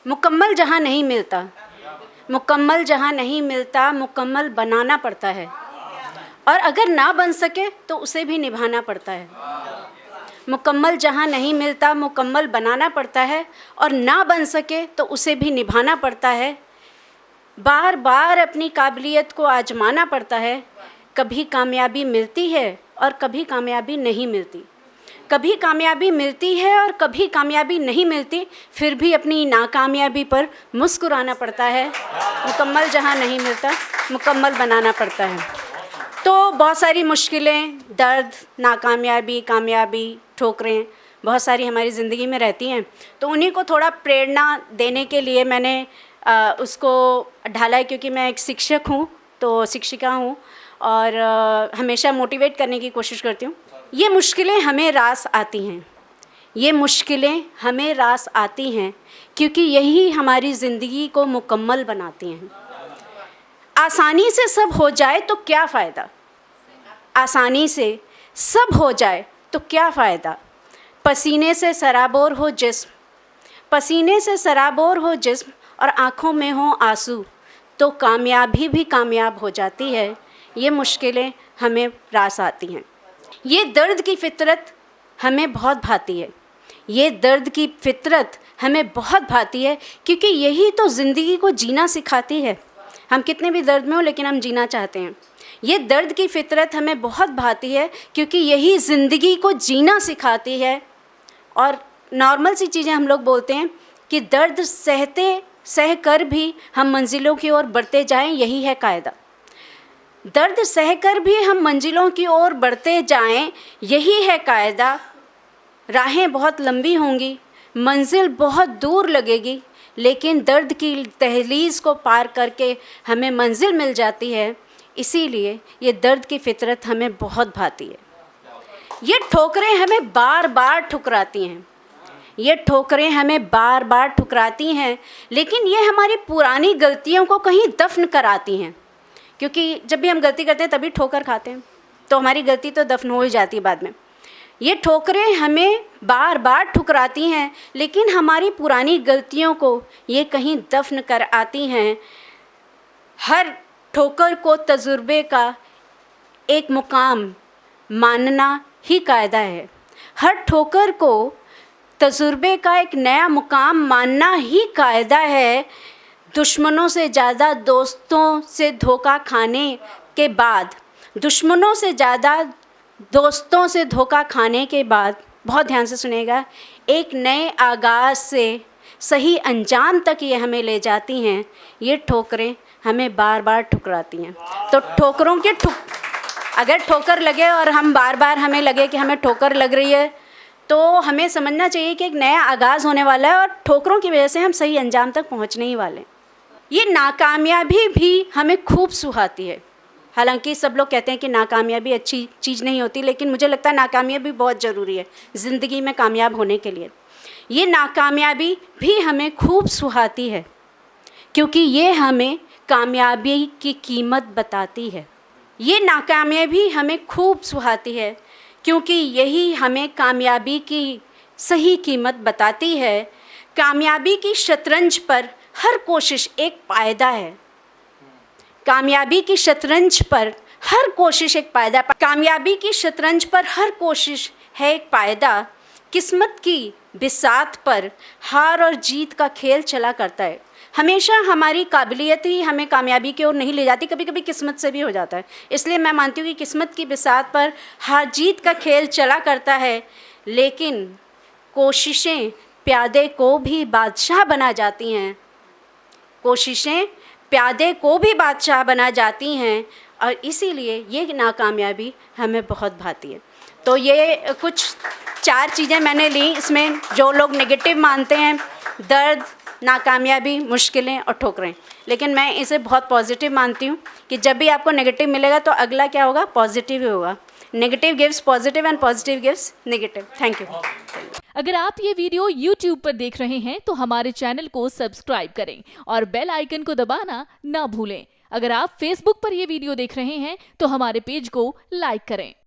मुकम्मल जहाँ नहीं मिलता, मुकम्मल जहाँ नहीं मिलता मुकम्मल बनाना पड़ता है, और अगर ना बन सके तो उसे भी निभाना पड़ता है। मुकम्मल जहाँ नहीं मिलता मुकम्मल बनाना पड़ता है, और ना बन सके तो उसे भी निभाना पड़ता है। बार बार अपनी काबिलियत को आजमाना पड़ता है। कभी कामयाबी मिलती है और कभी कामयाबी नहीं मिलती, कभी कामयाबी मिलती है और कभी कामयाबी नहीं मिलती, फिर भी अपनी नाकामयाबी पर मुस्कुराना पड़ता है। मुकम्मल जहाँ नहीं मिलता मुकम्मल बनाना पड़ता है। तो बहुत सारी मुश्किलें, दर्द, नाकामयाबी, कामयाबी, ठोकरें बहुत सारी हमारी ज़िंदगी में रहती हैं। तो उन्हीं को थोड़ा प्रेरणा देने के लिए मैंने उसको ढाला है, क्योंकि मैं एक शिक्षक हूँ, तो शिक्षिका हूँ, और हमेशा मोटिवेट करने की कोशिश करती हूँ। ये मुश्किलें हमें रास आती हैं, ये मुश्किलें हमें रास आती हैं क्योंकि यही हमारी ज़िंदगी को मुकम्मल बनाती हैं। आसानी से सब हो जाए तो क्या फ़ायदा, आसानी से सब हो जाए तो क्या फ़ायदा। पसीने से सराबोर हो जिस्म, पसीने से सराबोर हो जिस्म, और आँखों में हो आंसू, तो कामयाबी भी कामयाब हो जाती है। ये मुश्किलें हमें रास आती हैं। ये दर्द की फ़ितरत हमें बहुत भाती है, ये दर्द की फ़ितरत हमें बहुत भाती है, क्योंकि यही तो ज़िंदगी को जीना सिखाती है। हम कितने भी दर्द में हो लेकिन हम जीना चाहते हैं। ये दर्द की फ़ितरत हमें बहुत भाती है क्योंकि यही ज़िंदगी को जीना सिखाती है। और नॉर्मल सी चीज़ें हम लोग बोलते हैं कि दर्द सह कर भी हम मंजिलों की ओर बढ़ते जाएं, यही है कायदा। दर्द सहकर भी हम मंजिलों की ओर बढ़ते जाएं, यही है कायदा। राहें बहुत लंबी होंगी, मंजिल बहुत दूर लगेगी, लेकिन दर्द की दहलीज़ को पार करके हमें मंजिल मिल जाती है। इसीलिए ये दर्द की फ़ितरत हमें बहुत भाती है। ये ठोकरें हमें बार बार ठुकराती हैं, ये ठोकरें हमें बार बार ठुकराती हैं, लेकिन ये हमारी पुरानी गलतियों को कहीं दफन कराती हैं। क्योंकि जब भी हम गलती करते हैं तभी ठोकर खाते हैं, तो हमारी गलती तो दफन हो ही जाती है बाद में। ये ठोकरें हमें बार बार ठुकराती हैं, लेकिन हमारी पुरानी गलतियों को ये कहीं दफन कर आती हैं। हर ठोकर को तजुर्बे का एक मुकाम मानना ही कायदा है। हर ठोकर को तजुर्बे का एक नया मुकाम मानना ही कायदा है। दुश्मनों से ज़्यादा दोस्तों से धोखा खाने के बाद, दुश्मनों से ज़्यादा दोस्तों से धोखा खाने के बाद, बहुत ध्यान से सुनिएगा, एक नए आगाज़ से सही अंजाम तक ये हमें ले जाती हैं। ये ठोकरें हमें बार बार ठुकराती हैं। तो ठोकरों के अगर ठोकर लगे और हम बार बार हमें लगे कि हमें ठोकर लग रही है, तो हमें समझना चाहिए कि एक नया आगाज़ होने वाला है, और ठोकरों की वजह से हम सही अंजाम तक पहुंचने ही वाले। ये नाकामयाबी भी हमें खूब सुहाती है। हालांकि सब लोग कहते हैं कि नाकामयाबी अच्छी चीज़ नहीं होती, लेकिन मुझे लगता है नाकामयाबी बहुत ज़रूरी है ज़िंदगी में कामयाब होने के लिए। ये नाकामयाबी भी हमें खूब सुहाती है, क्योंकि ये हमें कामयाबी की कीमत बताती है। ये नाकामयाबी हमें खूब सुहाती है, क्योंकि यही हमें कामयाबी की सही कीमत बताती है। कामयाबी की शतरंज पर हर कोशिश एक पायदा है, कामयाबी की शतरंज पर हर कोशिश एक पायदा, कामयाबी की शतरंज पर हर कोशिश है एक पायदा। किस्मत की बिसात पर हार और जीत का खेल चला करता है। हमेशा हमारी काबिलियत ही हमें कामयाबी की ओर नहीं ले जाती, कभी कभी किस्मत से भी हो जाता है। इसलिए मैं मानती हूँ कि किस्मत की बिसात पर हार जीत का खेल चला करता है, लेकिन कोशिशें प्यादे को भी बादशाह बना जाती हैं। कोशिशें प्यादे को भी बादशाह बना जाती हैं, और इसीलिए ये नाकामयाबी हमें बहुत भाती है। तो ये कुछ 4 चीज़ें मैंने ली। इसमें जो लोग नेगेटिव मानते हैं, दर्द, नाकामयाबी, मुश्किलें और ठोकरें, लेकिन मैं इसे बहुत पॉजिटिव मानती हूँ कि जब भी आपको नेगेटिव मिलेगा तो अगला क्या होगा, पॉजिटिव ही होगा। Negative gives positive and positive gives negative. Thank you. अगर आप ये वीडियो YouTube पर देख रहे हैं तो हमारे चैनल को सब्सक्राइब करें और बेल आइकन को दबाना ना भूलें। अगर आप Facebook पर ये वीडियो देख रहे हैं तो हमारे पेज को लाइक करें।